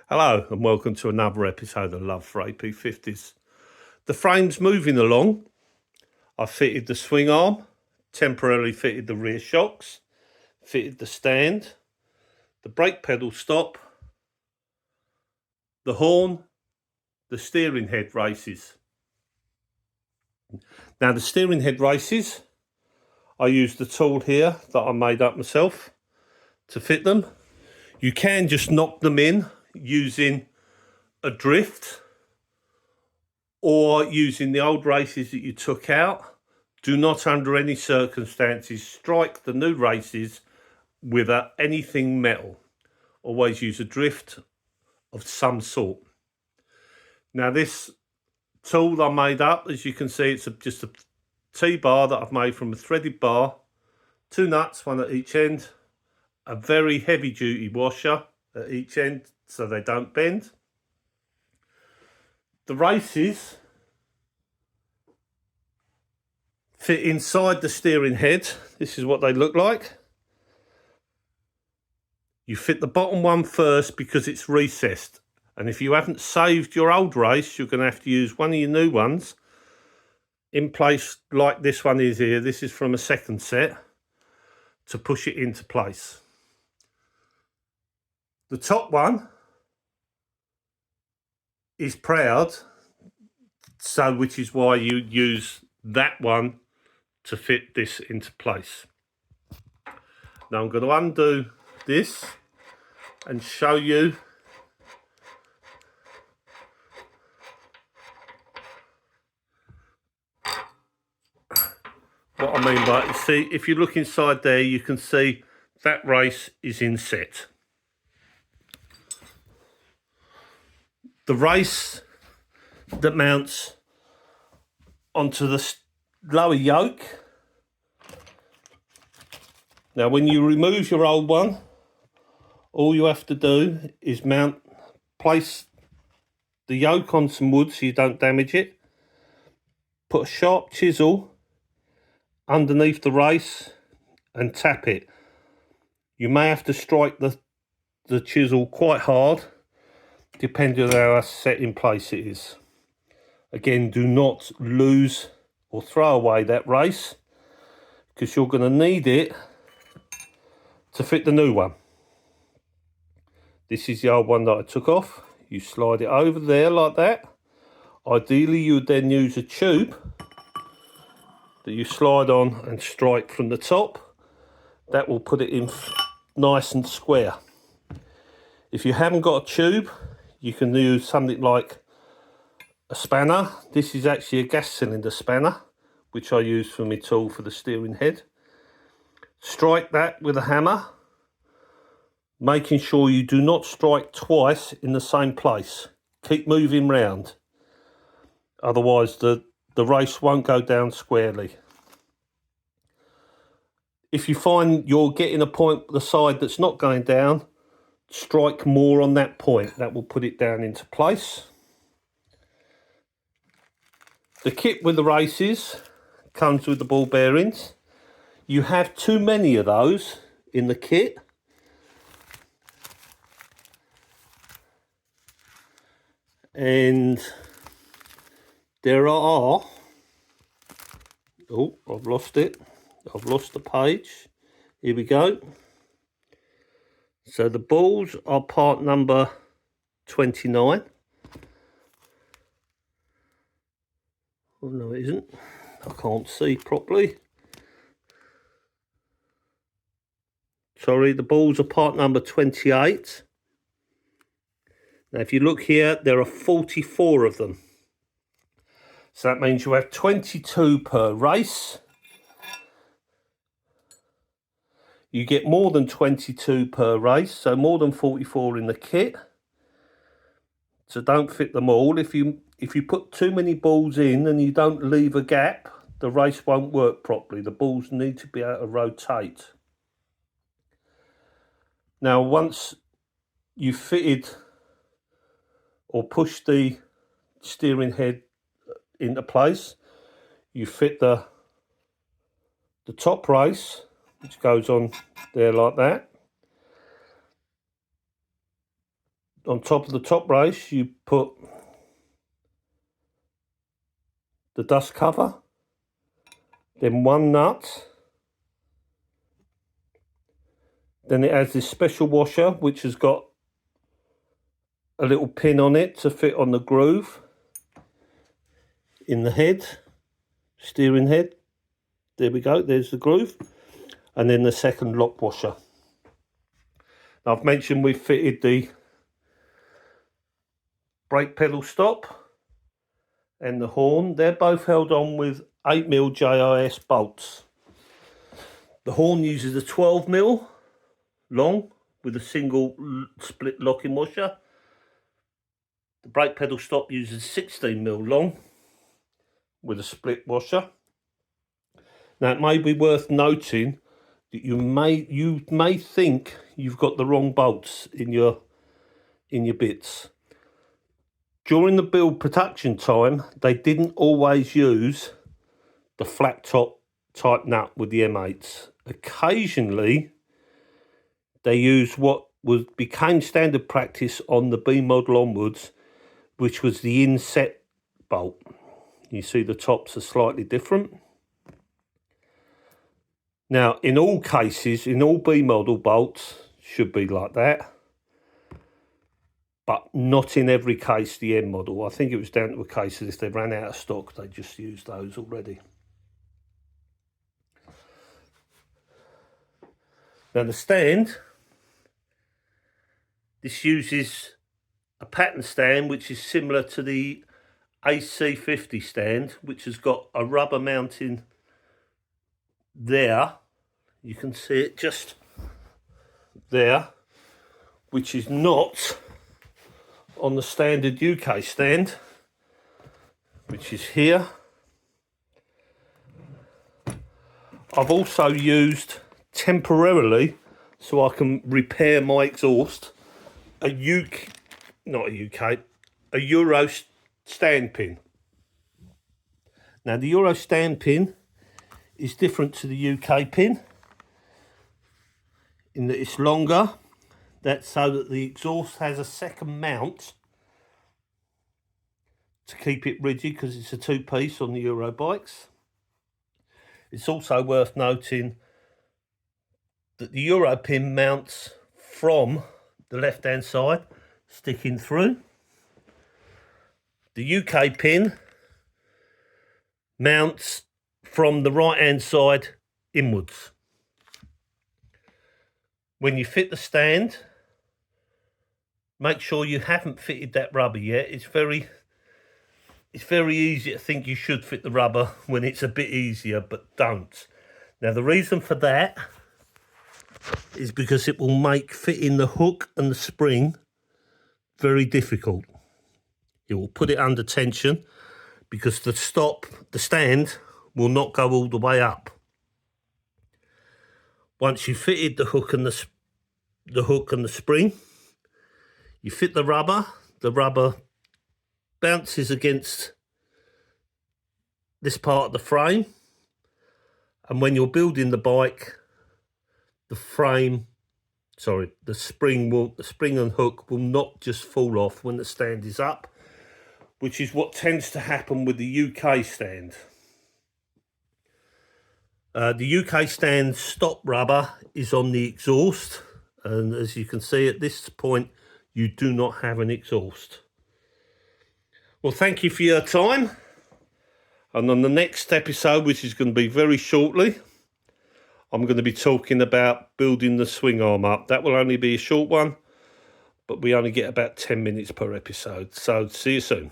Hello and welcome to another episode of Love for AP50s. The frame's moving along. I fitted the swing arm, temporarily fitted the rear shocks, fitted the stand, the brake pedal stop, the horn, the steering head races. Now the steering head races, I used the tool here that I made up myself to fit them. You can just knock them in using a drift or using the old races that you took out. Do not under any circumstances strike the new races with anything metal. Always use a drift of some sort. Now this tool I made up, as you can see, it's just a T-bar that I've made from a threaded bar, two nuts, one at each end, a very heavy duty washer at each end so they don't bend. The races fit inside the steering head. This is what they look like. You fit the bottom one first because it's recessed. And if you haven't saved your old race, you're going to have to use one of your new ones in place like this one is here. This is from a second set to push it into place. The top one is proud, so which is why you use that one to fit this into place. Now I'm going to undo this and show you what I mean by it. See, if you look inside there, you can see that race is in set. The race that mounts onto the lower yoke. Now, when you remove your old one, all you have to do is place the yoke on some wood so you don't damage it. Put a sharp chisel underneath the race and tap it. You may have to strike the chisel quite hard, depending on how set in place it is. Again, do not lose or throw away that race because you're going to need it to fit the new one. This is the old one that I took off. You slide it over there like that. Ideally, you would then use a tube that you slide on and strike from the top. That will put it in nice and square. If you haven't got a tube, you can use something like a spanner. This is actually a gas cylinder spanner, which I use for my tool for the steering head. Strike that with a hammer, making sure you do not strike twice in the same place. Keep moving round. Otherwise the race won't go down squarely. If you find you're getting a point the side that's not going down, strike more on that point. That will put it down into place. The kit with the races comes with the ball bearings. You have too many of those in the kit. And there are, oh, I've lost it. I've lost the page. Here we go. So the balls are part number 29. Oh, no, it isn't. I can't see properly. Sorry, the balls are part number 28. Now, if you look here, there are 44 of them. So that means you have 22 per race. You get more than 22 per race, so more than 44 in the kit. So don't fit them all. If you put too many balls in and you don't leave a gap, the race won't work properly. The balls need to be able to rotate. Now, once you've fitted or pushed the steering head into place, you fit the top race, which goes on there like that. on top of the top brace, you put the dust cover, then one nut, then it has this special washer which has got a little pin on it to fit on the groove in the head, steering head. There we go, there's the groove, and then the second lock washer. Now, I've mentioned we've fitted the brake pedal stop and the horn. They're both held on with 8mm JIS bolts. The horn uses a 12mm long with a single split locking washer. The brake pedal stop uses 16mm long with a split washer. Now, it may be worth noting that you may think you've got the wrong bolts in your bits. During the build production time, they didn't always use the flat top type nut with the M8s. Occasionally, they used what became standard practice on the B model onwards, which was the inset bolt. You see the tops are slightly different. Now, in all cases, in all B model bolts, should be like that, but not in every case the M model. I think it was down to a case that if they ran out of stock, they just used those already. Now, the stand, this uses a pattern stand which is similar to the AC50 stand, which has got a rubber mounting there. You can see it just there, which is not on the standard UK stand, which is here. I've also used temporarily, so I can repair my exhaust, a Euro stand pin. Now, the Euro stand pin is different to the UK pin in that it's longer. That's so that the exhaust has a second mount to keep it rigid, because it's a two-piece on the Euro bikes. It's also worth noting that the Euro pin mounts from the left-hand side, sticking through. The UK pin mounts from the right-hand side inwards. When you fit the stand, make sure you haven't fitted that rubber yet. It's very easy to think you should fit the rubber when it's a bit easier, but don't. Now, the reason for that is because it will make fitting the hook and the spring very difficult. It will put it under tension because the stand will not go all the way up. Once you've fitted the hook and the spring, you fit the rubber bounces against this part of the frame, and when you're building the bike, the spring and hook will not just fall off when the stand is up, which is what tends to happen with the UK stand. The UK stand stop rubber is on the exhaust, and as you can see at this point, you do not have an exhaust. Well, thank you for your time. And on the next episode, which is going to be very shortly, I'm going to be talking about building the swing arm up. That will only be a short one, but we only get about 10 minutes per episode. So see you soon.